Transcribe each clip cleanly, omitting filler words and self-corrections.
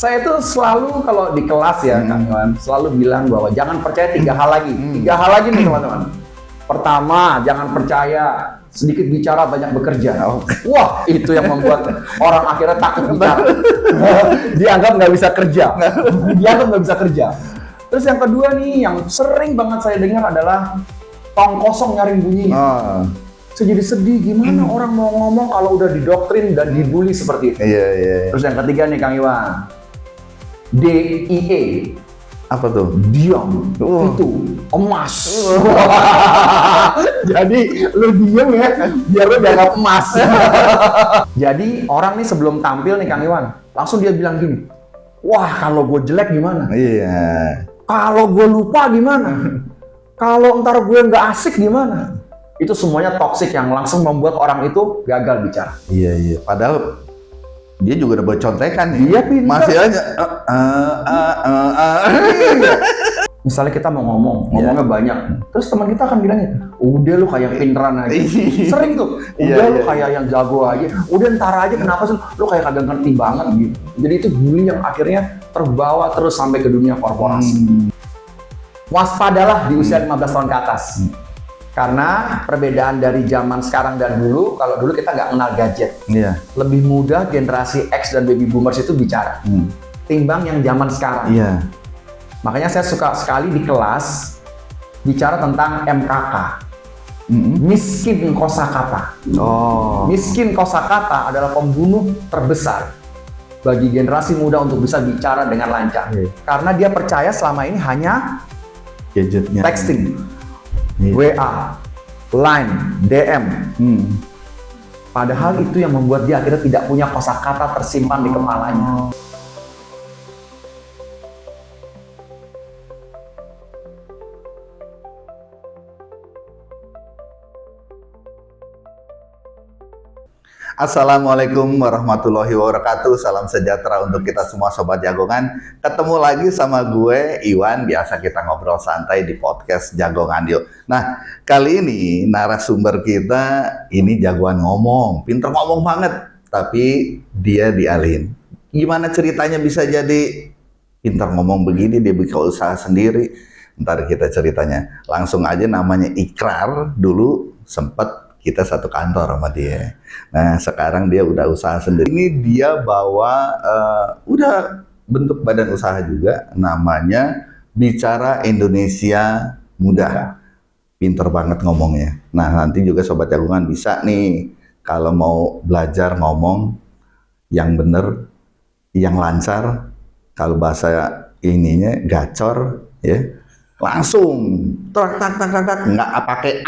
Saya tuh selalu kalau di kelas ya, Kang Iwan, selalu bilang bahwa jangan percaya 3 hal lagi. 3 hal lagi nih teman-teman. Pertama, jangan percaya sedikit bicara banyak bekerja. Wah, itu yang membuat orang akhirnya takut bicara. Dianggap nggak bisa kerja. Dianggap nggak bisa kerja. Terus yang kedua nih, yang sering banget saya dengar adalah tong kosong nyaring bunyinya. Saya jadi sedih, gimana orang mau ngomong kalau udah didoktrin dan dibully seperti itu. Iya. Terus yang ketiga nih Kang Iwan, DIE. Apa tuh? Diam, itu emas. Jadi lu diem ya, biar lu dianggap emas. Jadi orang nih sebelum tampil nih Kang Iwan, langsung dia bilang gini, wah kalau gue jelek gimana? Iya. Kalau gue lupa gimana? Kalau ntar gue nggak asik gimana? Itu semuanya toksik yang langsung membuat orang itu gagal bicara. Iya. Padahal dia juga udah buat contekan nih. Iya, pintar. Masih aja. Misalnya kita mau ngomongnya banyak, terus teman kita akan bilangnya, udah lu kayak pinteran aja. Sering tuh, udah lu kayak yang jago aja, udah ntar aja kenapa sih lu kayak kagak ngerti banget gitu. Jadi itu bully yang akhirnya terbawa terus sampai ke dunia korporasi. Waspadalah di usia 15 tahun ke atas. Karena perbedaan dari zaman sekarang dan dulu, kalau dulu kita nggak kenal gadget. Iya. Lebih mudah generasi X dan baby boomers itu bicara. Timbang yang zaman sekarang. Iya. Makanya saya suka sekali di kelas bicara tentang MKK. Miskin kosakata. Miskin kosakata adalah pembunuh terbesar bagi generasi muda untuk bisa bicara dengan lancar. Karena dia percaya selama ini hanya Gadgetnya. texting, WA, Line, DM. Padahal itu yang membuat dia akhirnya tidak punya kosakata tersimpan di kepalanya. Assalamualaikum warahmatullahi wabarakatuh. Salam sejahtera untuk kita semua Sobat Jagongan. Ketemu lagi sama gue, Iwan. Biasa kita ngobrol santai di podcast Jagongan Yuk. Nah, kali ini narasumber kita ini jagoan ngomong. Pinter ngomong banget. Tapi dia dialihin. Gimana ceritanya bisa jadi pinter ngomong begini, dia bikin usaha sendiri. Ntar kita ceritanya. Langsung aja, namanya Ikrar. Dulu sempet kita satu kantor sama dia. Nah, sekarang dia udah usaha sendiri. Ini dia bawa, udah bentuk badan usaha juga. Namanya Bicara Indonesia Muda. Pinter banget ngomongnya. Nah, nanti juga Sobat Jagongan bisa nih, kalau mau belajar ngomong yang bener, yang lancar, kalau bahasa ininya gacor, ya. Langsung tak nggak pakai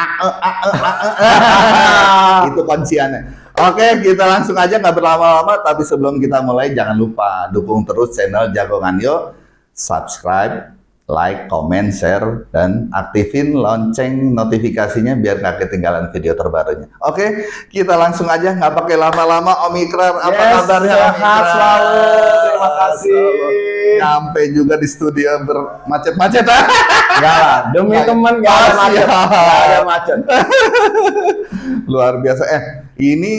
itu kunciannya. Oke, kita langsung aja, nggak berlama-lama. Tapi sebelum kita mulai, jangan lupa dukung terus channel Jagongan Yuk, subscribe, like, comment, share, dan aktifin lonceng notifikasinya biar nggak ketinggalan video terbarunya. Oke, kita langsung aja, nggak pakai lama-lama. Om Ikrar, apa kabarnya? Sehat selalu, terima kasih. Nyampe juga di studio bermacet-macet. Enggak lah, demi teman nggak ada macet. Nggak ada macet. Luar biasa. Ini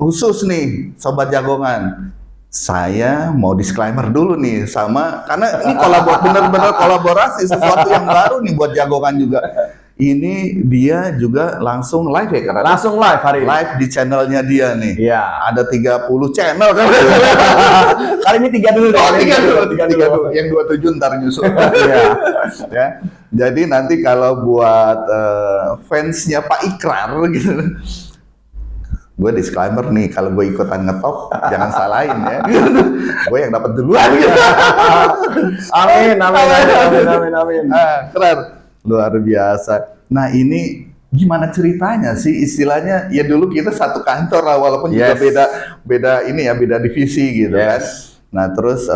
khusus nih Sobat Jagongan. Saya mau disclaimer dulu nih sama, karena ini bener-bener kolaborasi, sesuatu yang baru nih buat Jagongan juga. Ini dia juga langsung live ya, karena Langsung live hari ini. live di channelnya dia nih. Iya. Ada 30 channel kan. Kali ini 3 dulu deh. Tiga dulu. Yang 27 ntar nyusul. Iya. Ya. Jadi nanti kalau buat fansnya Pak Ikrar gitu, gue disclaimer nih, kalau gue ikutan ngetop jangan salahin ya. Gue yang dapat duluan. Amin. Keren, luar biasa. Nah, ini gimana ceritanya sih? Istilahnya ya dulu kita satu kantor lah, walaupun juga beda ini ya, beda divisi gitu kan. Nah, terus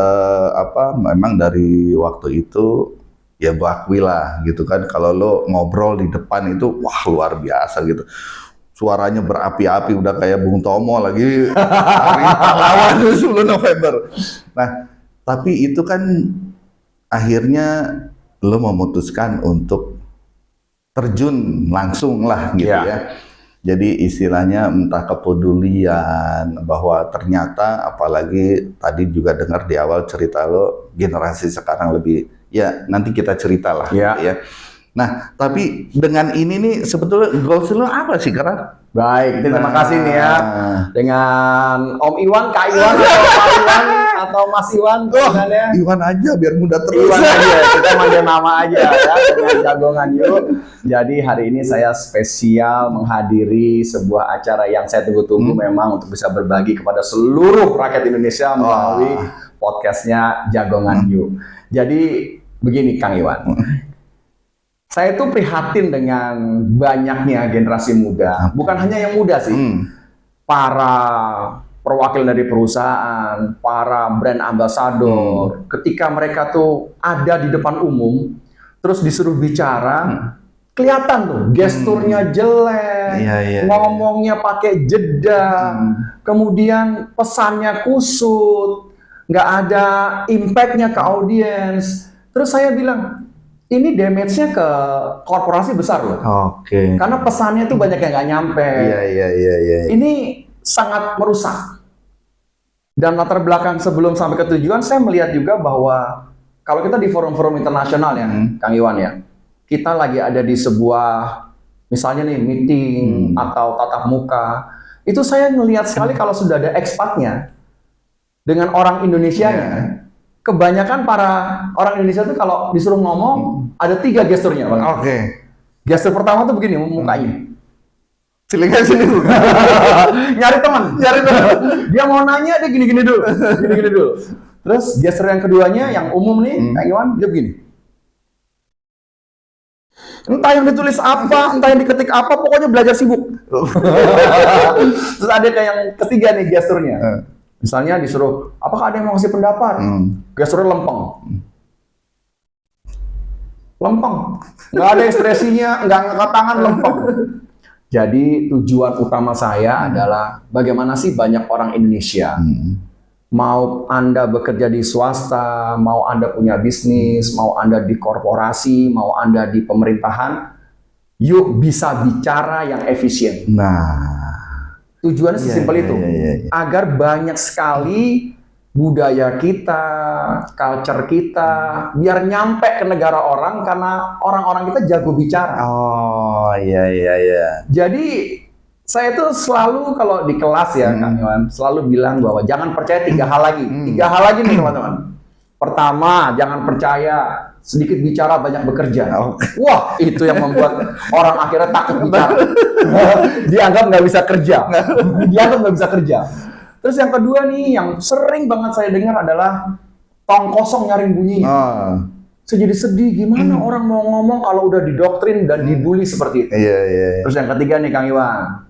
memang dari waktu itu ya gue akui lah gitu kan, kalau lo ngobrol di depan itu wah luar biasa gitu. Suaranya berapi-api, udah kayak Bung Tomo lagi hari pahlawan 10 November. Nah, tapi itu kan akhirnya lo memutuskan untuk terjun langsung lah gitu ya. Jadi istilahnya entah kepedulian bahwa ternyata apalagi tadi juga dengar di awal cerita lo generasi sekarang lebih ya nanti kita cerita lah Ya. ya. Nah, tapi dengan ini nih sebetulnya goals lo apa sih Karena? Baik, terima kasih nih ya Nah. dengan Om Iwan, Kak Iwan, atau Pak Iwan, atau Mas Iwan, sebenarnya. Iwan aja biar mudah terus. Iwan aja, kita manggil nama aja ya dengan Jagongan Yuk. Jadi hari ini saya spesial menghadiri sebuah acara yang saya tunggu-tunggu memang untuk bisa berbagi kepada seluruh rakyat Indonesia melalui podcastnya Jagongan Yuk. Jadi begini Kang Iwan. Saya itu prihatin dengan banyaknya generasi muda, bukan hanya yang muda sih, para perwakilan dari perusahaan, para brand ambassador, ketika mereka tuh ada di depan umum, terus disuruh bicara, kelihatan tuh gesturnya jelek, ngomongnya pakai jeda, kemudian pesannya kusut, nggak ada impactnya ke audiens. Terus saya bilang, ini damage-nya ke korporasi besar loh. Oke. Karena pesannya tuh banyak yang nggak nyampe. Iya. Ini sangat merusak. Dan latar belakang sebelum sampai ke tujuan, saya melihat juga bahwa kalau kita di forum-forum internasional ya, Kang Iwan ya, kita lagi ada di sebuah, misalnya nih meeting atau tatap muka, itu saya melihat sekali kalau sudah ada expatnya dengan orang Indonesianya. Kebanyakan para orang Indonesia tuh kalau disuruh ngomong ada 3 gesturnya, Bang. Oke. Gestur pertama tuh begini, mukanya. Silakan sini. Nyari teman. Dia mau nanya dia gini-gini dulu. Gini-gini dulu. Terus gestur yang keduanya yang umum nih, Kang Iwan, dia begini. Entah yang ditulis apa, entah yang diketik apa, pokoknya belajar sibuk. Terus ada kayak yang ketiga nih gesturnya. Misalnya disuruh, apakah ada yang mau kasih pendapat? Gesturnya lempeng. Lempeng. Nggak ada ekspresinya, nggak ngangkat tangan, lempeng. Jadi tujuan utama saya adalah bagaimana sih banyak orang Indonesia, mau Anda bekerja di swasta, mau Anda punya bisnis, mau Anda di korporasi, mau Anda di pemerintahan, yuk bisa bicara yang efisien. Nah. Tujuannya sesimpel itu, agar banyak sekali budaya kita, culture kita, biar nyampe ke negara orang karena orang-orang kita jago bicara. Oh iya. Jadi saya tuh selalu kalau di kelas ya Kang Iwan, selalu bilang bahwa jangan percaya 3 hal lagi. 3 hal lagi nih teman-teman. Pertama, jangan percaya sedikit bicara banyak bekerja. Wah, itu yang membuat orang akhirnya takut bicara. Dianggap nggak bisa kerja. Terus yang kedua nih, yang sering banget saya dengar adalah tong kosong nyaring bunyinya. Saya jadi sedih, gimana orang mau ngomong kalau udah didoktrin dan dibully seperti itu. Iya. Terus yang ketiga nih Kang Iwan,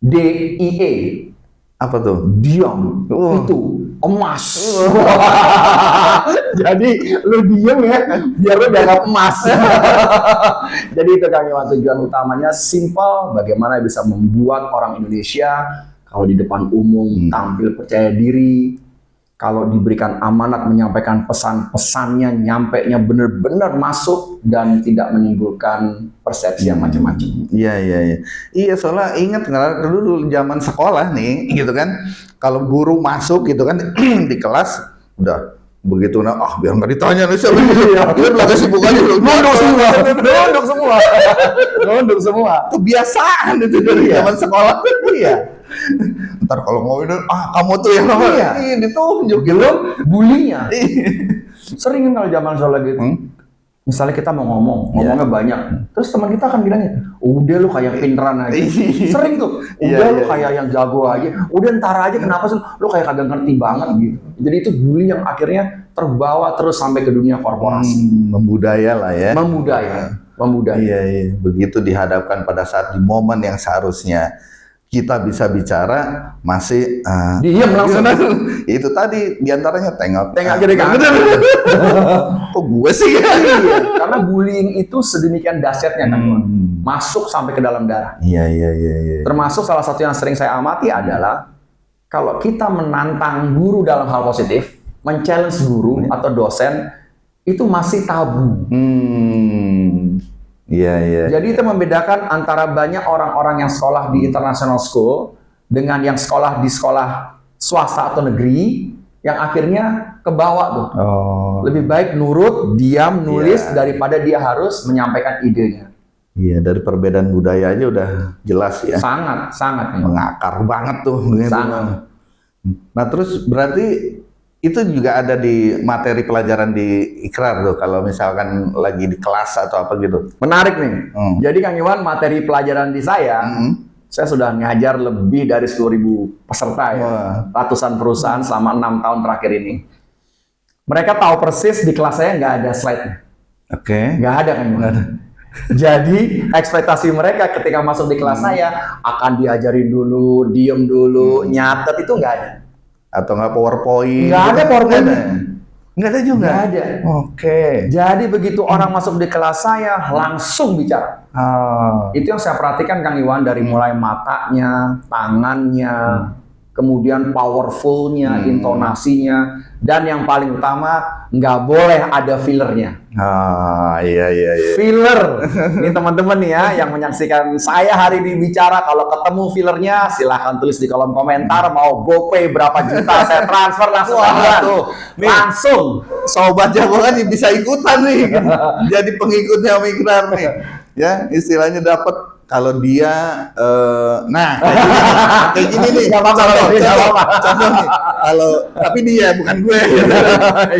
DIE. Apa tuh? Diam. Itu emas. Jadi lu diem ya, biar lu dianggap emas. Jadi itu Kang Iwan, tujuan utamanya simple, bagaimana bisa membuat orang Indonesia kalau di depan umum tampil percaya diri, kalau diberikan amanat menyampaikan pesan-pesannya, nyampainya benar-benar masuk dan tidak menimbulkan persepsi yang macam-macam. Iya. Iya, soalnya ingat nggak dulu zaman sekolah nih, gitu kan, kalau guru masuk gitu kan di kelas, udah begitu biar nggak ditanya nih siapa dia belakang sibukannya nunduk semua. Kebiasaan itu dari zaman sekolah. Iya. Ntar kalau ngomongin kamu tuh yang ditunjuk belum bulinya. Sering kan kalau zaman soal gitu. Misalnya kita mau ngomongnya banyak. Terus teman kita akan bilangnya, udah lu kayak pinteran aja. Sering tuh, udah lu kayak yang jago aja. Udah ntar aja, kenapa sih lu kayak kagak ngerti banget gitu. Jadi itu bully yang akhirnya terbawa terus sampai ke dunia korporasi. Membudaya lah ya. Membudaya. Iya. Begitu dihadapkan pada saat di momen yang seharusnya kita bisa bicara masih diam langsung. Itu tadi diantaranya tengok gede kan. Kok gue sih? Iya, karena bullying itu sedemikian dahsyatnya kan, masuk sampai ke dalam darah. Iya. Termasuk salah satu yang sering saya amati adalah kalau kita menantang guru dalam hal positif, men-challenge guru atau dosen itu masih tabu. Iya, iya. Jadi itu membedakan antara banyak orang-orang yang sekolah di international school dengan yang sekolah di sekolah swasta atau negeri yang akhirnya ke bawah tuh. Oh. Lebih baik nurut, diam, nulis Iya. daripada dia harus menyampaikan idenya. Iya, dari perbedaan budaya aja udah jelas ya. Sangat. Mengakar banget tuh. Gitu. Sangat. Nah, terus berarti itu juga ada di materi pelajaran di ikrar tuh, kalau misalkan lagi di kelas atau apa gitu. Menarik nih. Jadi Kang Iwan, materi pelajaran di saya sudah ngajar lebih dari 10.000 peserta ya. Wah. Ratusan perusahaan selama 6 tahun terakhir ini. Mereka tahu persis di kelas saya nggak ada slide-nya. Oke. Nggak ada Kang Iwan. Jadi ekspektasi mereka ketika masuk di kelas saya akan diajarin dulu, diem dulu, nyatet, itu nggak ada. Atau nggak PowerPoint? Nggak ada PowerPoint. Nggak ada juga? Nggak ada. Oke. Jadi begitu orang masuk di kelas saya langsung bicara. Itu yang saya perhatikan Kang Iwan, dari mulai matanya, tangannya, kemudian powerfulnya, intonasinya, dan yang paling utama nggak boleh ada fillernya. Iya. Filler. Ini teman-teman nih ya yang menyaksikan saya hari ini bicara, kalau ketemu fillernya silahkan tulis di kolom komentar, mau GoPay berapa juta saya transfer langsung. Tuh, nih, langsung. Sobat Jagoan nih bisa ikutan nih. Jadi pengikutnya Om Ikrar nih. Ya, istilahnya dapat kalau dia nah kayak gini nih. Contoh nih. Kalau tapi dia bukan gue.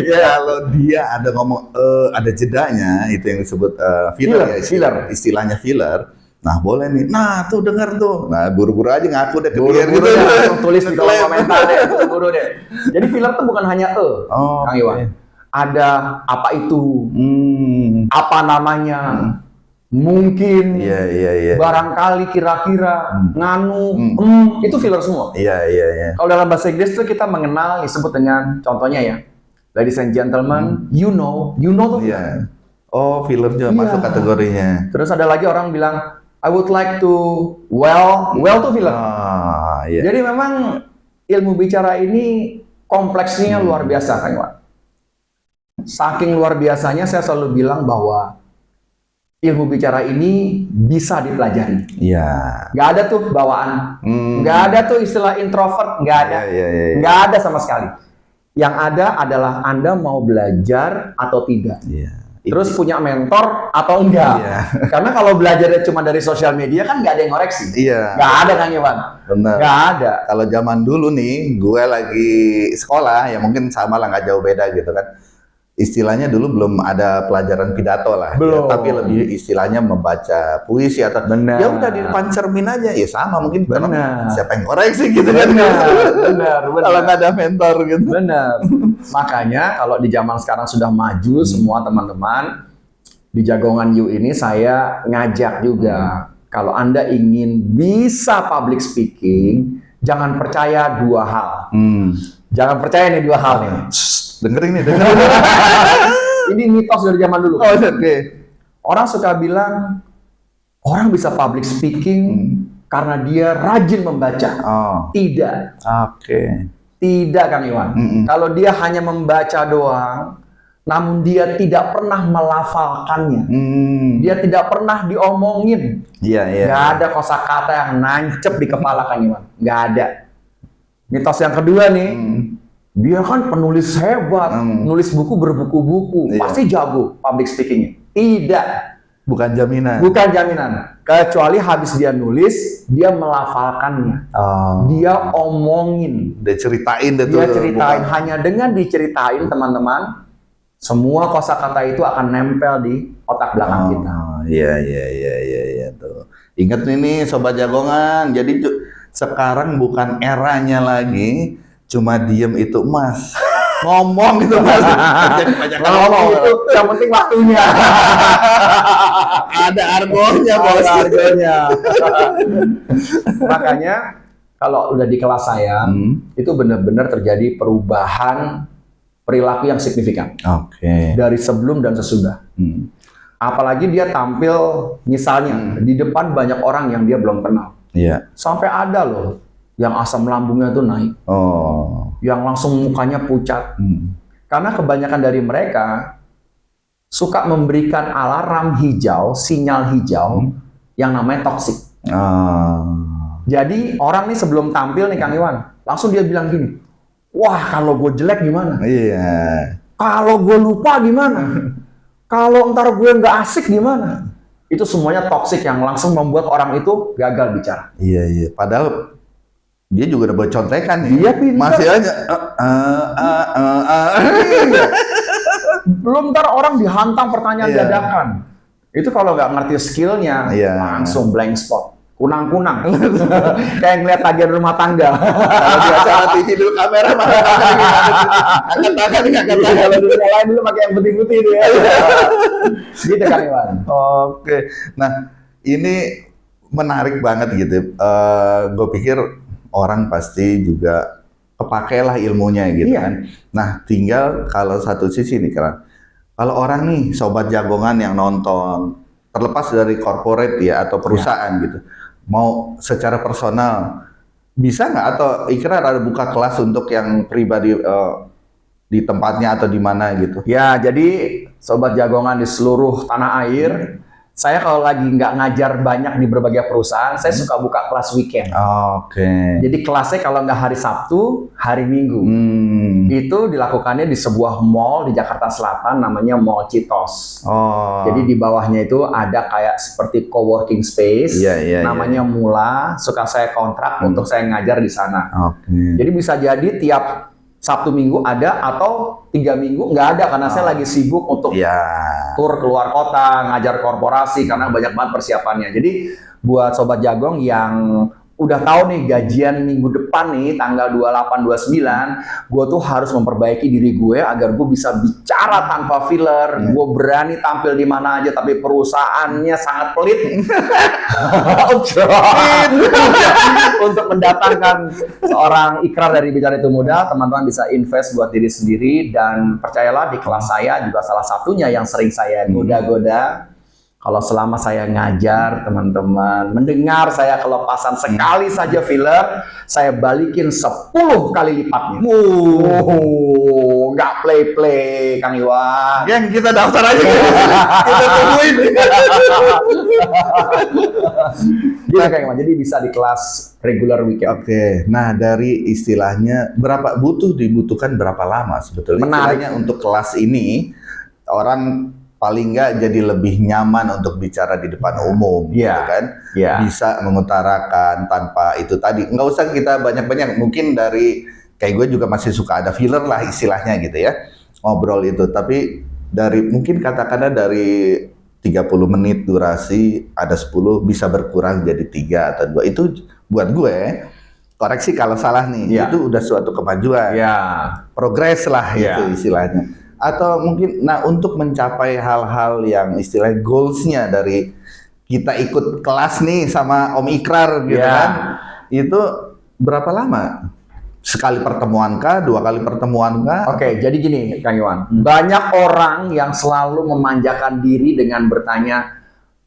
Kalau dia ada ngomong ada jedanya, itu yang disebut filler ya, istilahnya filler. Nah, boleh nih. Nah, tuh dengar tuh. Nah, buru-buru aja ngaku deh. Buru-buru deh, langsung tulis di kolom komentar deh. Buru-buru deh. Jadi filler tuh bukan hanya Kang Iwan. Ada apa itu? Apa namanya? Mungkin, Iya. barangkali, kira-kira, nganu, itu filler semua. Iya. Kalau dalam bahasa Inggris itu kita mengenal disebut dengan, contohnya ya, ladies and gentlemen, you know tuh. Iya. Oh, filler juga masuk kategorinya. Terus ada lagi orang bilang, I would like to, well tuh filler. Iya. Jadi memang ilmu bicara ini kompleksnya luar biasa, Kang Iwan. Saking luar biasanya saya selalu bilang bahwa ilmu bicara ini bisa dipelajari. Iya. Nggak ada tuh bawaan. Nggak ada tuh istilah introvert. Nggak ada. Iya. Nggak ada sama sekali. Yang ada adalah Anda mau belajar atau tidak. Iya. Terus punya mentor atau enggak. Iya. Karena kalau belajarnya cuma dari sosial media kan nggak ada yang ngoreksi. Iya. Nggak ada Kang Iwan. Benar. Nggak ada. Kalau zaman dulu nih, gue lagi sekolah, ya mungkin sama lah, nggak jauh beda gitu kan. Istilahnya dulu belum ada pelajaran pidato lah, Belum. Ya, tapi lebih istilahnya membaca puisi atau Benar. ya udah di depan cermin aja, ya sama mungkin. Benar. Siapa yang koreksi gitu kan? Benar. Kalau nggak ada mentor gitu. Benar. Makanya kalau di zaman sekarang sudah maju semua teman-teman, di Jagongan You ini saya ngajak juga, kalau Anda ingin bisa public speaking, jangan percaya dua hal. Jangan percaya nih dua hal nih. Dengerin. Ini mitos dari zaman dulu. Oh, oke. Orang suka bilang orang bisa public speaking karena dia rajin membaca. Tidak. Oke. Tidak, Kang Iwan. Kalau dia hanya membaca doang, namun dia tidak pernah melafalkannya. Dia tidak pernah diomongin. Iya. Nggak ada kosakata yang nancep di kepala, Kang Iwan. Nggak ada. Mitos yang kedua nih, dia kan penulis hebat, nulis buku berbuku-buku, pasti jago public speaking-nya. Tidak. Bukan jaminan. Bukan jaminan. Kecuali habis dia nulis, dia melafalkannya. Dia omongin. Dia ceritain deh tuh. Dia ceritain. Hanya dengan diceritain, teman-teman, semua kosakata itu akan nempel di otak belakang kita. Iya tuh. Ingat nih Sobat Jagongan, jadi sekarang bukan eranya lagi cuma diem itu emas. Ngomong itu Mas. Ngomong itu yang penting waktunya. Ada argonya, Bos. Ada argonya. Makanya kalau udah di kelas saya, itu benar-benar terjadi perubahan perilaku yang signifikan. Oke. Dari sebelum dan sesudah. Apalagi dia tampil misalnya di depan banyak orang yang dia belum kenal. Iya. Sampai ada loh yang asam lambungnya tuh naik. Yang langsung mukanya pucat. Karena kebanyakan dari mereka suka memberikan alarm hijau, sinyal hijau yang namanya toksik. Jadi orang nih sebelum tampil nih Kang Iwan, langsung dia bilang gini, wah kalau gue jelek gimana? Iya. Kalau gue lupa gimana? Kalau ntar gue nggak asik gimana? Itu semuanya toksik yang langsung membuat orang itu gagal bicara. Iya. Padahal dia juga udah buat contekan nih. Dia pintar. Masih aja. Belum ntar orang dihantam pertanyaan dadakan. Itu kalau nggak ngerti skillnya, langsung blank spot. Kunang-kunang. Kayak ngeliat tagihan rumah tangga. Kalau biasa TV dulu kamera mana angkat tangan. Kalau dulu yang lain dulu pakai yang putih-putih itu ya. Gitu Kang Iwan. Oke. Nah, ini menarik banget gitu. Gue pikir orang pasti juga kepakailah ilmunya gitu kan. Nah, tinggal kalau satu sisi nih kan. Kalau orang nih sobat jagongan yang nonton, terlepas dari corporate ya atau perusahaan gitu, mau secara personal bisa nggak atau Ikrar ada buka kelas untuk yang pribadi di tempatnya atau di mana gitu? Ya, jadi sobat jagongan di seluruh tanah air, saya kalau lagi nggak ngajar banyak di berbagai perusahaan, saya suka buka kelas weekend. Oke. Jadi kelasnya kalau nggak hari Sabtu, hari Minggu. Itu dilakukannya di sebuah mall di Jakarta Selatan namanya Mall Citos. Jadi di bawahnya itu ada kayak seperti coworking space, namanya Mula. Suka saya kontrak untuk saya ngajar di sana. Jadi bisa jadi tiap Sabtu Minggu ada atau 3 minggu nggak ada karena saya lagi sibuk untuk tur keluar kota, ngajar korporasi karena banyak banget persiapannya. Jadi buat sobat jagong yang udah tahu nih gajian minggu depan nih tanggal 28-29, gue tuh harus memperbaiki diri gue agar gue bisa bicara tanpa filler, gue berani tampil di mana aja tapi perusahaannya sangat pelit untuk mendatangkan seorang Ikrar dari Bicara Itu Mudah. Teman-teman bisa invest buat diri sendiri dan percayalah di kelas saya juga salah satunya yang sering saya goda-goda. Kalau selama saya ngajar, teman-teman mendengar saya kelepasan sekali saja filler, saya balikin 10 kali lipatnya. Nggak play-play, Kang Iwan. Yang kita daftar aja, kita tungguin. Gitu Kang Iwan, jadi bisa di kelas regular weekend. Oke, nah dari istilahnya dibutuhkan berapa lama sebetulnya? Menariknya untuk kelas ini orang paling nggak jadi lebih nyaman untuk bicara di depan umum, gitu kan? Bisa mengutarakan tanpa itu tadi. Nggak usah kita banyak-banyak. Mungkin dari kayak gue juga masih suka ada filler lah istilahnya gitu ya, ngobrol itu. Tapi mungkin katakanlah dari 30 menit durasi ada 10 bisa berkurang jadi 3 atau 2. Itu buat gue, koreksi kalau salah nih, itu udah suatu kemajuan. Progres lah itu istilahnya. Atau mungkin, untuk mencapai hal-hal yang istilahnya goals-nya dari kita ikut kelas nih sama Om Ikrar gitu kan, itu berapa lama? Sekali pertemuan kah? 2 kali pertemuan kah? Oke, jadi gini Kang Iwan, banyak orang yang selalu memanjakan diri dengan bertanya,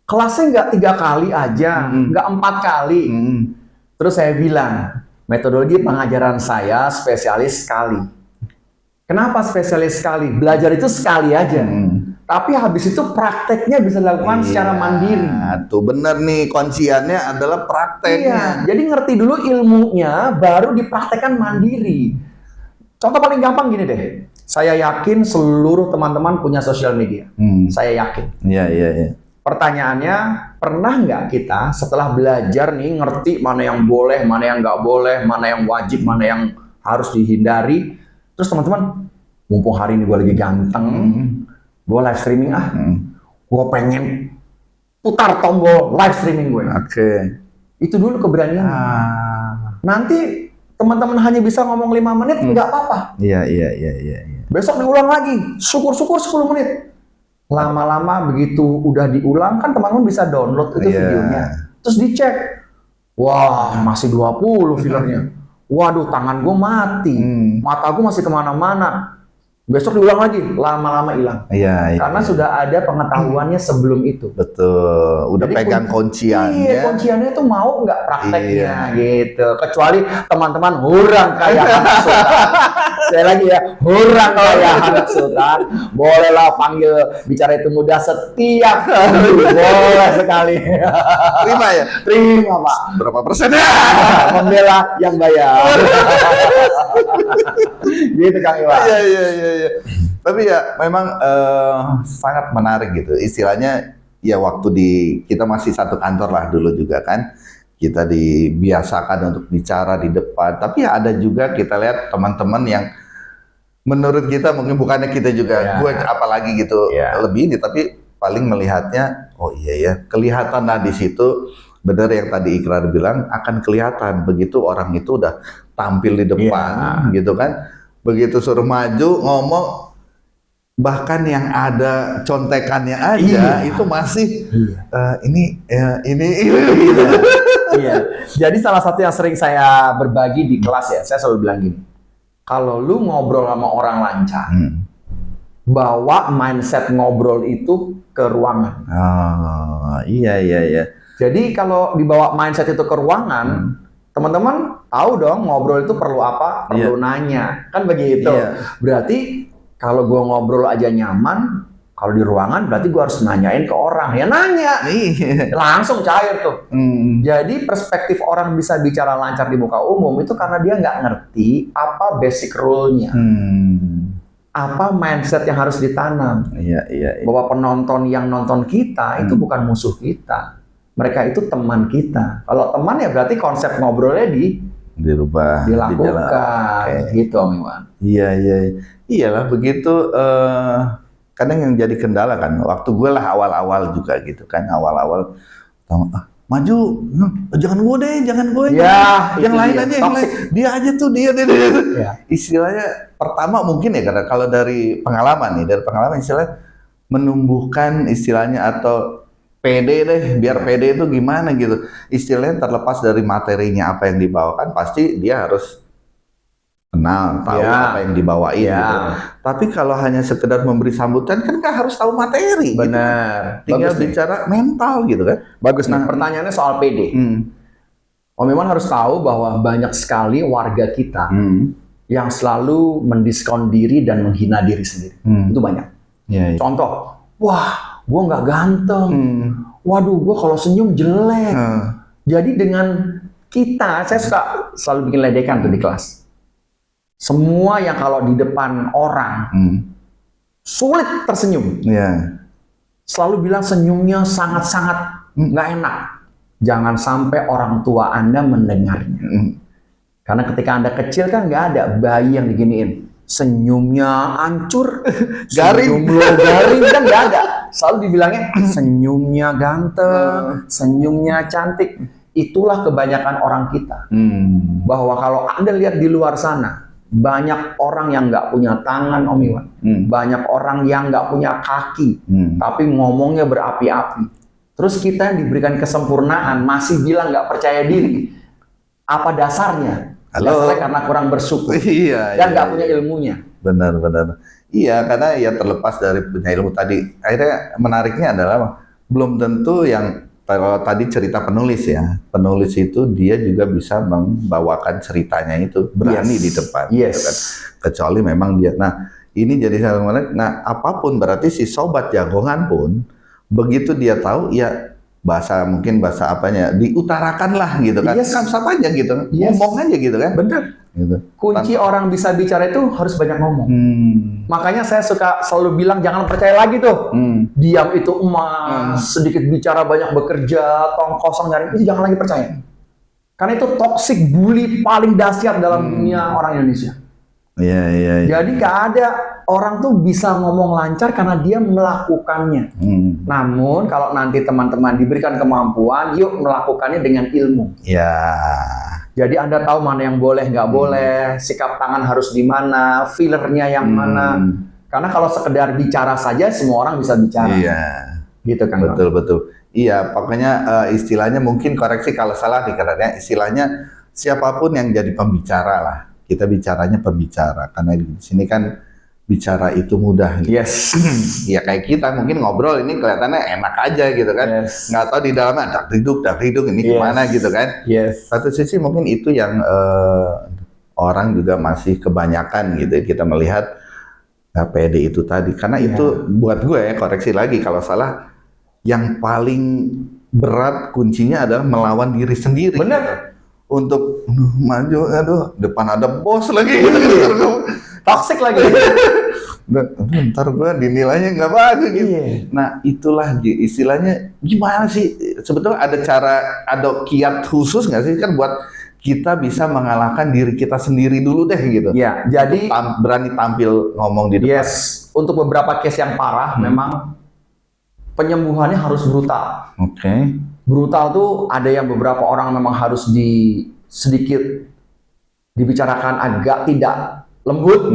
kelasnya nggak 3 kali aja, nggak 4 kali. Terus saya bilang, metodologi pengajaran saya spesialis sekali. Kenapa spesialis sekali? Belajar itu sekali aja. Tapi habis itu prakteknya bisa dilakukan secara mandiri. Tuh bener nih, kunciannya adalah prakteknya. Jadi ngerti dulu ilmunya, baru dipraktekkan mandiri. Contoh paling gampang gini deh. Saya yakin seluruh teman-teman punya sosial media. Saya yakin. Pertanyaannya, pernah nggak kita setelah belajar nih ngerti mana yang boleh, mana yang nggak boleh, mana yang wajib, mana yang harus dihindari. Terus teman-teman, mumpung hari ini gue lagi ganteng, gue live streaming gue pengen putar tombol live streaming gue. Itu dulu keberanian. Nanti teman-teman hanya bisa ngomong 5 menit, nggak apa-apa. Besok diulang lagi, syukur-syukur 10 menit. Lama-lama begitu udah diulang, kan teman-teman bisa download itu videonya. Terus dicek, wah masih 20 fillernya. Waduh, tangan gue mati, mata gue masih kemana-mana. Besok diulang lagi, lama-lama hilang. Karena sudah ada pengetahuannya sebelum itu. Betul, udah jadi pegang kunciannya. Kunciannya itu mau nggak prakteknya gitu. Kecuali teman-teman orang kayak Saya lagi ya, hurang ya anak sultan. Bolehlah panggil bicara itu mudah setiap hari. Boleh sekali. Terima ya? Terima Pak. Berapa persen ya? Membela yang bayar. Gitu Kang Iwan. Iya. Tapi ya memang sangat menarik gitu. Istilahnya ya waktu kita masih satu kantor lah dulu juga kan. Kita dibiasakan untuk bicara di depan. Tapi ya ada juga kita lihat teman-teman yang menurut kita mungkin bukannya kita juga, gue apalagi gitu lebih ini, tapi paling melihatnya, oh iya ya, kelihatan lah di situ. Benar yang tadi Ikrar bilang, akan kelihatan begitu orang itu udah tampil di depan gitu kan. Begitu suruh maju ngomong, bahkan yang ada contekannya aja itu masih ini. Iya. Jadi salah satu yang sering saya berbagi di kelas ya, saya selalu bilang gini, kalau lu ngobrol sama orang lancar, bawa mindset ngobrol itu ke ruangan. Oh, iya. Jadi kalau dibawa mindset itu ke ruangan, teman-teman tahu dong ngobrol itu perlu apa, perlu nanya, kan begitu. Berarti kalau gua ngobrol aja nyaman, kalau di ruangan berarti gua harus nanyain ke orang. Ya nanya, langsung cair tuh. Jadi perspektif orang bisa bicara lancar di muka umum itu karena dia nggak ngerti apa basic rule-nya. Apa mindset yang harus ditanam. Iya. Bahwa penonton yang nonton kita itu bukan musuh kita. Mereka itu teman kita. Kalau teman ya berarti konsep ngobrolnya dirubah, dilakukan, gitu Om Iwan. Iya. Iyalah begitu. Kadang yang jadi kendala kan, waktu gue lah awal-awal juga gitu kan, awal-awal maju, jangan gue, yang lain aja, dia aja tuh, dia. Istilahnya pertama mungkin ya, karena kalau dari pengalaman istilahnya menumbuhkan istilahnya atau pede deh, biar pede itu gimana gitu, istilahnya terlepas dari materinya apa yang dibawakan, pasti dia harus kenal, tahu apa yang dibawain gitu. Tapi kalau hanya sekedar memberi sambutan kan nggak harus tahu materi. Benar. Gitu. Tinggal bicara mental gitu kan. Bagus. Nah, pertanyaannya soal PD. Om Iwan harus tahu bahwa banyak sekali warga kita yang selalu mendiskon diri dan menghina diri sendiri. Itu banyak. Contoh, wah, gua nggak ganteng. Waduh, gua kalau senyum jelek. Jadi dengan kita, saya suka selalu bikin ledekan tuh di kelas. Semua yang kalau di depan orang sulit tersenyum, selalu bilang senyumnya sangat-sangat nggak enak. Jangan sampai orang tua Anda mendengarnya. Karena ketika Anda kecil kan nggak ada bayi yang diginiin. Senyumnya hancur, garing kan nggak ada. Selalu dibilangnya senyumnya ganteng, senyumnya cantik. Itulah kebanyakan orang kita. Bahwa kalau Anda lihat di luar sana, banyak orang yang nggak punya tangan Om Iwan, banyak orang yang nggak punya kaki, tapi ngomongnya berapi-api. Terus kita yang diberikan kesempurnaan masih bilang nggak percaya diri. Apa dasarnya? Dasarnya karena kurang bersyukur dan nggak punya ilmunya. Benar. Iya, karena ya terlepas dari punya ilmu tadi. Akhirnya menariknya adalah belum tentu yang kalau tadi cerita penulis ya, penulis itu dia juga bisa membawakan ceritanya itu berani di depan, gitu kan. Kecuali memang dia. Nah, ini jadi sangat menarik. Nah, apapun berarti si sobat jagongan pun begitu dia tahu ya mungkin bahasa apanya diutarakan lah gitu kan. Sama aja gitu, ngomong aja gitu kan. Bener. Gitu. Kunci orang bisa bicara itu harus banyak ngomong. Makanya saya suka selalu bilang jangan percaya lagi tuh. Diam itu emas, sedikit bicara banyak bekerja, tong kosong nyaring, itu jangan lagi percaya. Karena itu toxic bully paling dahsyat dalam dunia orang Indonesia. Iya. Jadi nggak ada orang tuh bisa ngomong lancar karena dia melakukannya. Namun kalau nanti teman-teman diberikan kemampuan, yuk melakukannya dengan ilmu. Jadi Anda tahu mana yang boleh, nggak boleh, sikap tangan harus di mana, fillernya yang mana. Karena kalau sekedar bicara saja, semua orang bisa bicara. Gitu kan? Betul. Iya, pokoknya istilahnya mungkin koreksi kalau salah dikatakannya, istilahnya siapapun yang jadi pembicara lah. Kita bicaranya pembicara, karena di sini kan bicara itu mudah. Gitu. Ya kayak kita mungkin ngobrol ini kelihatannya enak aja gitu kan. Nggak tahu di dalamnya dak diduk ini gimana gitu kan. Satu sisi mungkin itu yang orang juga masih kebanyakan gitu ya, kita melihat nggak pede itu tadi. Karena itu buat gue, koreksi lagi kalau salah, yang paling berat kuncinya adalah melawan diri sendiri. Benar. Gitu. Untuk maju, aduh, depan ada bos lagi. Toxic lagi. Ntar gue dinilainya nggak bagus gitu. Iya. Nah itulah istilahnya gimana sih? Sebetulnya ada kiat khusus nggak sih kan buat kita bisa mengalahkan diri kita sendiri dulu deh gitu. Ya, jadi Berani tampil ngomong di depan. yes, untuk beberapa case yang parah memang penyembuhannya harus brutal. Oke. Brutal tuh ada yang beberapa orang memang harus sedikit dibicarakan agak tidak lembut.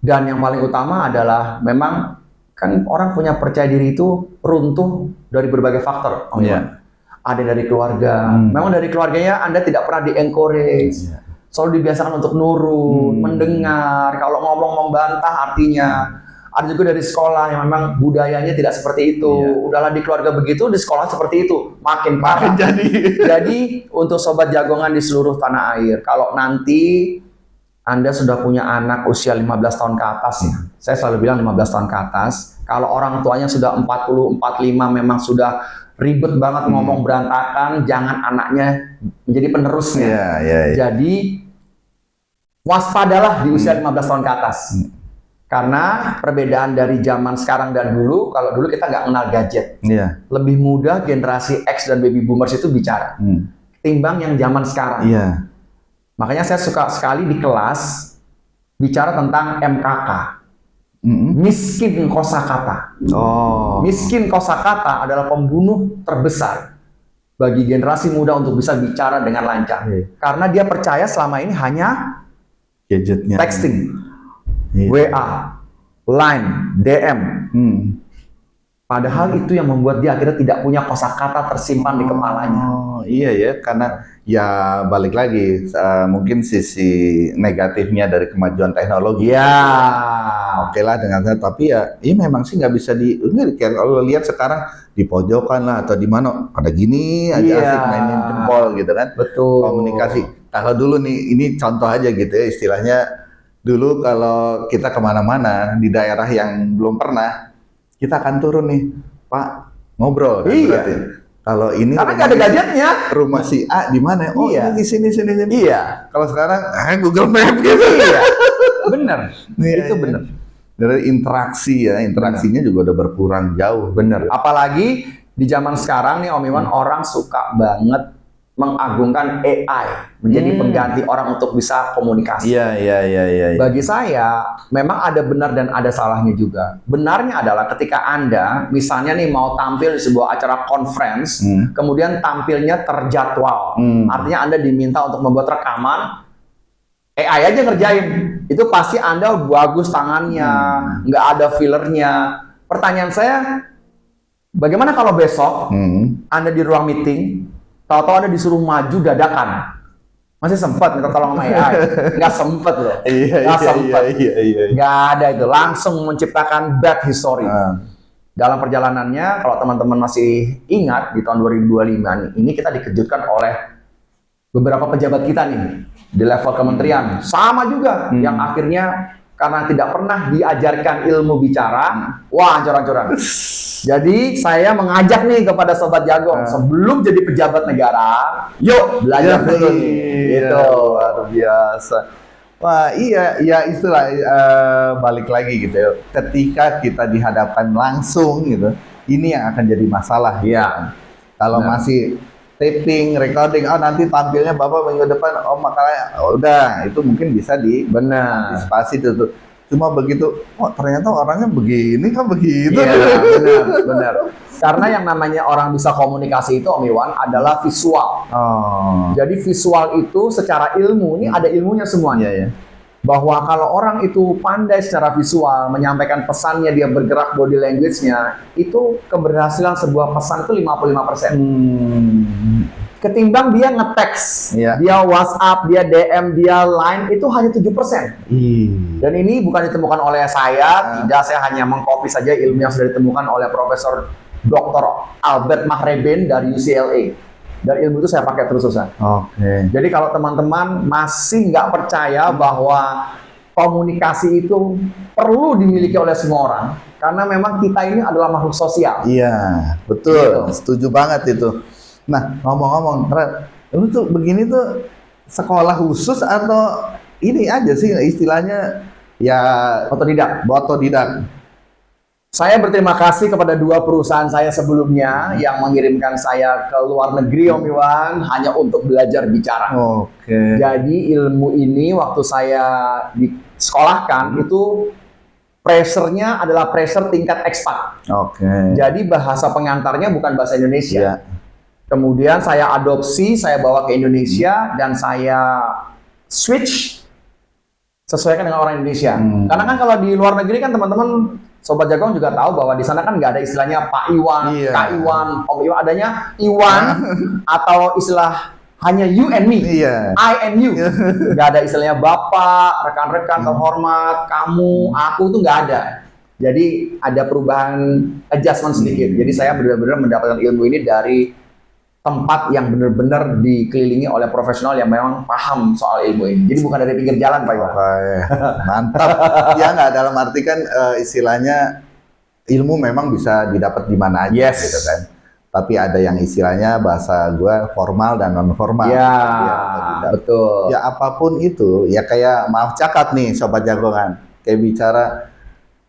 Dan yang paling utama adalah memang kan orang punya percaya diri itu runtuh dari berbagai faktor. Ada dari keluarga. Memang dari keluarganya Anda tidak pernah di-encourage. Selalu dibiasakan untuk nurut, mendengar. Kalau ngomong membantah artinya. Ada juga dari sekolah yang memang budayanya tidak seperti itu. Udahlah di keluarga begitu, di sekolah seperti itu. Makin parah. Jadi untuk sobat jagongan di seluruh tanah air, kalau nanti Anda sudah punya anak usia 15 tahun ke atas ya. Saya selalu bilang 15 tahun ke atas. Kalau orang tuanya sudah 40, 45 memang sudah ribet banget ngomong berantakan, jangan anaknya menjadi penerusnya. Jadi waspadalah di usia 15 tahun ke atas. Karena perbedaan dari zaman sekarang dan dulu, kalau dulu kita nggak kenal gadget. Lebih mudah generasi X dan baby boomers itu bicara. Ketimbang yang zaman sekarang. Makanya saya suka sekali di kelas bicara tentang MKK, miskin kosakata. Miskin kosakata adalah pembunuh terbesar bagi generasi muda untuk bisa bicara dengan lancar. Karena dia percaya selama ini hanya gadgetnya, texting, WA, Line, DM. Padahal itu yang membuat dia akhirnya tidak punya kosakata tersimpan di kepalanya. Iya ya, karena ya balik lagi mungkin sisi negatifnya dari kemajuan teknologi. Oke lah dengan saya, tapi ya ini memang sih nggak bisa kalau lihat sekarang di pojokan lah atau di mana ada gini aja asik mainin jempol gitu kan. Betul. Komunikasi. Kalau dulu nih, ini contoh aja gitu ya istilahnya. Dulu kalau kita kemana-mana di daerah yang belum pernah, kita akan turun nih, Pak, ngobrol. Kan, berarti. Kalau ini karena nggak ada gadgetnya. Rumah si A di mana? Oh, ini di sini. Kalau sekarang Google Map gitu. Bener. Itu bener. Dari interaksinya juga udah berkurang jauh. Bener. Apalagi di zaman sekarang nih Om Iwan, orang suka banget mengagungkan AI menjadi pengganti orang untuk bisa komunikasi. Iya. Bagi saya, memang ada benar dan ada salahnya juga. Benarnya adalah ketika Anda, misalnya nih mau tampil di sebuah acara conference, kemudian tampilnya terjadwal. Artinya Anda diminta untuk membuat rekaman, AI aja ngerjain. Itu pasti Anda bagus tangannya, nggak ada fillernya. Pertanyaan saya, bagaimana kalau besok Anda di ruang meeting, tahu-tahu Anda disuruh maju dadakan? Masih sempat minta tolong sama AI? Nggak sempet loh. Nggak sempet. Nggak ada itu. Langsung menciptakan bad history. Dalam perjalanannya, kalau teman-teman masih ingat, di tahun 2025 ini kita dikejutkan oleh beberapa pejabat kita nih di level kementerian. Sama juga, yang akhirnya karena tidak pernah diajarkan ilmu bicara, wah ancur-ancuran. Jadi saya mengajak nih kepada Sobat Jagong, sebelum jadi pejabat negara, yuk belajar dulu nih. Gitu. Luar biasa. Wah iya, ya istilah balik lagi gitu ya. Ketika kita dihadapkan langsung gitu, ini yang akan jadi masalah. Kalau masih taping, recording, nanti tampilnya Bapak minggu depan, makanya udah itu mungkin bisa diantisipasi tuh. Cuma begitu, ternyata orangnya begini kan begitu. Iya, benar. Karena yang namanya orang bisa komunikasi itu Om Iwan adalah visual. Jadi visual itu secara ilmu, ini ada ilmunya semuanya. Bahwa kalau orang itu pandai secara visual, menyampaikan pesannya, dia bergerak body language-nya, itu keberhasilan sebuah pesan itu 55%. Ketimbang dia nge-text, dia WhatsApp, dia DM, dia Line, itu hanya 7%. Dan ini bukan ditemukan oleh saya, tidak, saya hanya mengcopy saja ilmu yang sudah ditemukan oleh Profesor Dr. Albert Mahreben dari UCLA. Dan ilmu itu saya pakai terus-terusan. Oke. Jadi kalau teman-teman masih nggak percaya bahwa komunikasi itu perlu dimiliki oleh semua orang, karena memang kita ini adalah makhluk sosial. Iya, betul. Gitu. Setuju banget itu. Nah, ngomong-ngomong, Ren, lu tuh begini tuh sekolah khusus atau ini aja sih istilahnya ya otodidak? Saya berterima kasih kepada 2 perusahaan saya sebelumnya yang mengirimkan saya ke luar negeri, Om Iwan, hanya untuk belajar bicara. Oke. Jadi ilmu ini waktu saya disekolahkan itu pressure-nya adalah pressure tingkat ekspat. Oke. Jadi bahasa pengantarnya bukan bahasa Indonesia. Iya. Kemudian saya adopsi, saya bawa ke Indonesia dan saya switch sesuaikan dengan orang Indonesia. Karena kan kalau di luar negeri kan teman-teman Sobat Jagoan juga tahu bahwa di sana kan nggak ada istilahnya Pak Iwan, Iya. Kak Iwan, Om Iwan, adanya Iwan atau istilah hanya you and me, Iya. I and you. Nggak ada istilahnya Bapak, rekan-rekan terhormat, kamu, aku tuh nggak ada. Jadi ada perubahan adjustment sedikit. Jadi saya benar-benar mendapatkan ilmu ini dari tempat yang benar-benar dikelilingi oleh profesional yang memang paham soal ilmu ini. Jadi bukan dari pinggir jalan, Pak Iwan. Oke. Mantap. Ya nggak, dalam arti kan istilahnya ilmu memang bisa didapat di mana aja Yes. gitu kan. Tapi ada yang istilahnya bahasa gua formal dan non formal. Ya, otodidak. betul. Ya apapun itu, ya kayak maaf cakap nih Sobat Jagongan. Kayak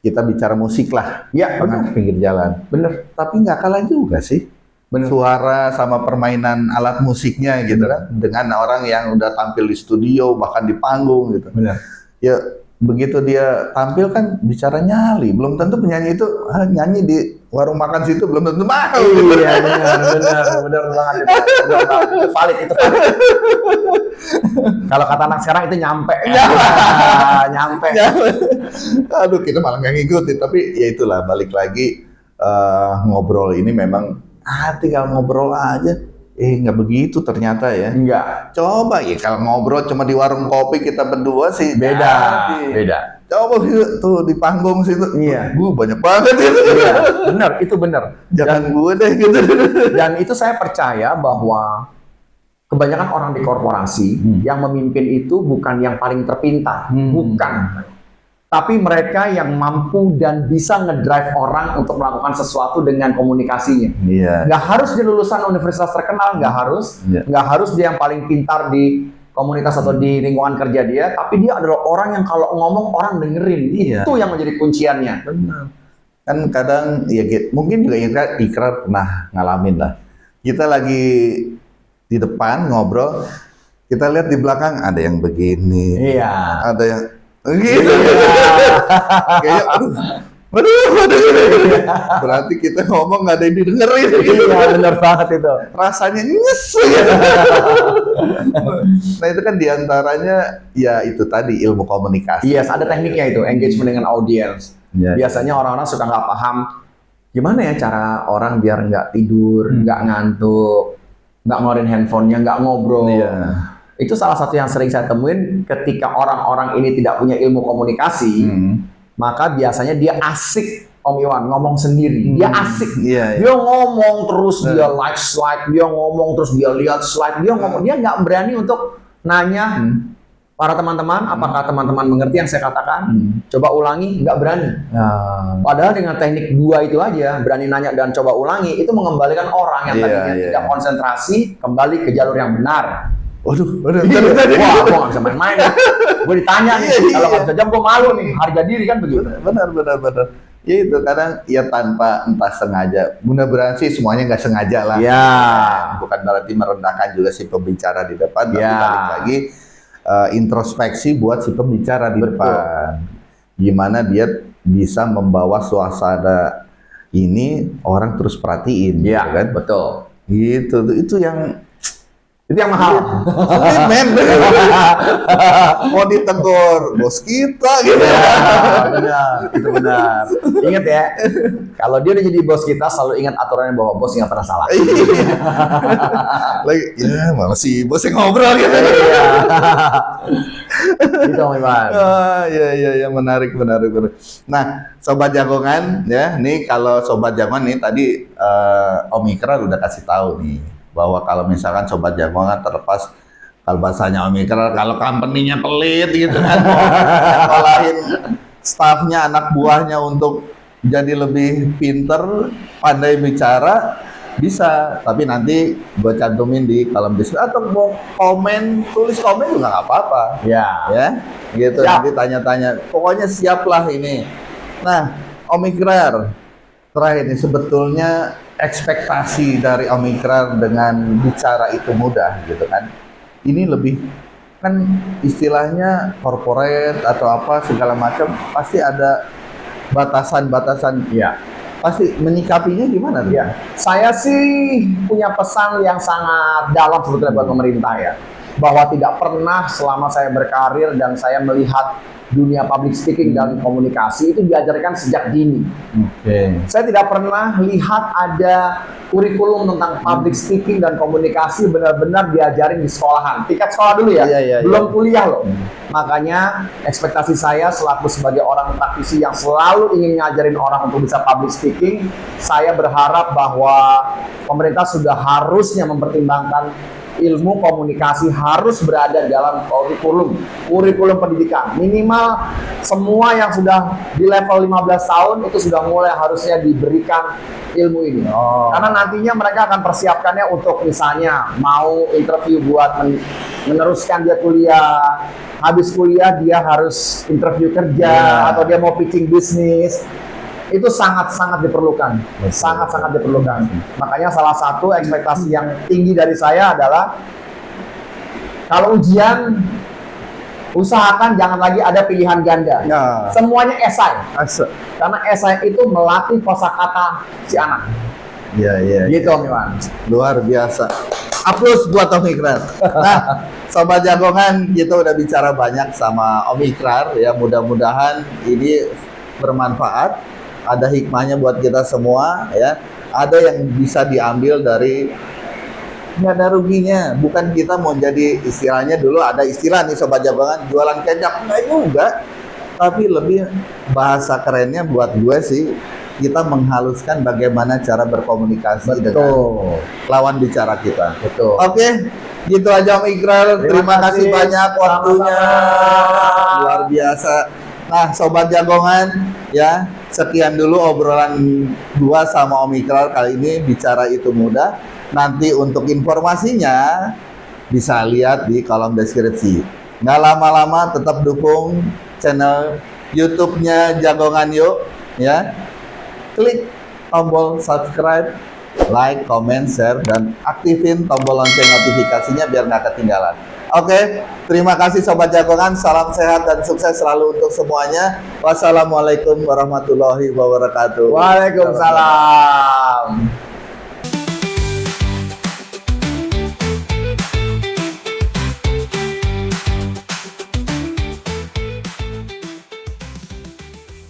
kita bicara musik lah. Ya, Dengan pinggir jalan. bener. Tapi nggak kalah juga sih. Bener. Suara sama permainan alat musiknya gitu kan. Dengan orang yang udah tampil di studio, bahkan di panggung gitu. Bener. Ya begitu dia tampil kan bicara nyali. Belum tentu penyanyi itu nyanyi di warung makan situ belum tentu mau. Iya, bener banget. Itu valid. Kalau kata anak sekarang itu nyampe. Nyampe. Aduh, kita malah nggak ngikutin. Tapi ya itulah, balik lagi ngobrol ini memang tinggal ngobrol aja. Nggak begitu ternyata ya. Enggak. Coba ya kalau ngobrol cuma di warung kopi kita berdua sih Beda. Coba tuh di panggung situ. Iya. Gue banyak banget itu. Iya, bener, itu bener. Jangan gue deh gitu. Dan itu saya percaya bahwa kebanyakan orang di korporasi yang memimpin itu bukan yang paling terpintar, bukan. Tapi mereka yang mampu dan bisa ngedrive orang untuk melakukan sesuatu dengan komunikasinya. Iya. Nggak harus dia lulusan universitas terkenal, nggak harus. Iya. Nggak harus dia yang paling pintar di komunitas atau di lingkungan kerja dia, tapi dia adalah orang yang kalau ngomong orang dengerin. Iya. Itu yang menjadi kunciannya. Benar. Kan kadang ya mungkin juga Ikrar pernah ngalamin lah. Kita lagi di depan ngobrol, kita lihat di belakang ada yang begini. Iya. Ada yang gitu. Kayak aduh. Berarti kita ngomong nggak ada yang didengerin. Iya, benar banget itu. Rasanya nyes. Nah itu kan diantaranya ya itu tadi ilmu komunikasi. Iya, ada tekniknya itu, engagement dengan audiens. Iya. Biasanya orang-orang suka nggak paham gimana ya cara orang biar nggak tidur, nggak ngantuk, nggak ngeluarin handphonenya, nggak ngobrol. Iya. Itu salah satu yang sering saya temuin ketika orang-orang ini tidak punya ilmu komunikasi, maka biasanya dia asik, Om Iwan, ngomong sendiri. Dia asik. Iya, iya. Dia ngomong terus, dia like slide, dia ngomong terus, dia lihat slide, dia ngomong, dia nggak berani untuk nanya para teman-teman, apakah teman-teman mengerti yang saya katakan? Coba ulangi, nggak berani. Padahal dengan teknik 2 itu aja, berani nanya dan coba ulangi, itu mengembalikan orang yang tadinya tidak konsentrasi, kembali ke jalur yang benar. Waduh. Wah, gue nggak bisa main-main. Gue ditanya nih, kalau nggak bisa jam gue malu nih, harga diri kan begitu. Benar. Ya itu kadang ya tanpa entah sengaja. Mudah-mudahan sih semuanya nggak sengaja lah. Ya. Bukan berarti merendahkan juga si pembicara di depan. Tapi Ya. balik lagi introspeksi buat si pembicara di depan. Gimana dia bisa membawa suasana ini orang terus perhatiin. Iya, gitu kan? betul. Gitu. Itu yang mahal. men. Mau ditegur bos kita gitu. Benar, itu benar. Ingat ya, kalau dia udah jadi bos kita, selalu ingat aturannya bahwa bos nggak pernah salah. Lagi, ya malah si bos yang ngobrol gitu. Itu Om Iwan. Ya menarik. Nah, Sobat Jagongan ya, nih kalau Sobat Jagongan nih tadi Om Ikrar udah kasih tahu nih bahwa kalau misalkan Sobat Jagongan terlepas kalau bahasanya Omikron, kalau company-nya pelit gitu kan, ngolahin staffnya, anak buahnya untuk jadi lebih pinter, pandai bicara, bisa. Tapi nanti gue cantumin di kolom deskripsi atau mau komen, tulis komen juga nggak apa-apa. Ya. Ya, gitu. Siap. Nanti tanya-tanya. Pokoknya siaplah ini. Nah, Omikron terakhir ini sebetulnya ekspektasi dari Omikron dengan bicara itu mudah gitu kan. Ini lebih kan istilahnya corporate atau apa segala macam pasti ada batasan-batasan. Ya. Pasti menyikapinya gimana tuh? Ya, saya sih punya pesan yang sangat dalam sebetulnya buat pemerintah ya, bahwa tidak pernah selama saya berkarir dan saya melihat dunia public speaking dan komunikasi itu diajarkan sejak dini. Oke. Saya tidak pernah lihat ada kurikulum tentang public speaking dan komunikasi benar-benar diajarin di sekolahan. Tingkat sekolah dulu ya, belum kuliah loh. Makanya ekspektasi saya selaku sebagai orang praktisi yang selalu ingin ngajarin orang untuk bisa public speaking, saya berharap bahwa pemerintah sudah harusnya mempertimbangkan ilmu komunikasi harus berada dalam kurikulum pendidikan. Minimal semua yang sudah di level 15 tahun itu sudah mulai harusnya diberikan ilmu ini. Karena nantinya mereka akan persiapkannya untuk misalnya mau interview buat meneruskan dia kuliah. Habis kuliah dia harus interview kerja atau dia mau pitching bisnis. Itu sangat-sangat diperlukan. Sangat-sangat diperlukan. Makanya salah satu ekspektasi yang tinggi dari saya adalah kalau ujian usahakan jangan lagi ada pilihan ganda. Semuanya esai. Karena esai itu melatih kosakata si anak. Iya. Gitu Om Iwan. Luar biasa. Aplaus buat Omikron. Nah, Sobat Jagongan, kita udah bicara banyak sama Omikron ya. Mudah-mudahan ini bermanfaat. Ada hikmahnya buat kita semua ya. Ada yang bisa diambil dari nggak ada ruginya. Bukan kita mau jadi istilahnya dulu ada istilah nih Sobat Jagongan jualan kecap, nggak juga. Tapi lebih bahasa kerennya buat gue sih kita menghaluskan bagaimana cara berkomunikasi dengan lawan bicara kita. Oke, gitu aja Omikron. Terima kasih banyak waktunya. Luar biasa. Nah, Sobat Jagongan ya. Sekian dulu obrolan gua sama Omikron kali ini bicara itu mudah. Nanti untuk informasinya bisa lihat di kolom deskripsi. Nggak lama-lama tetap dukung channel YouTube-nya Jagongan Yuk ya. Klik tombol subscribe, like, comment, share, dan aktifin tombol lonceng notifikasinya biar nggak ketinggalan. Oke, terima kasih Sobat Jagongan. Salam sehat dan sukses selalu untuk semuanya. Wassalamualaikum warahmatullahi wabarakatuh. Waalaikumsalam.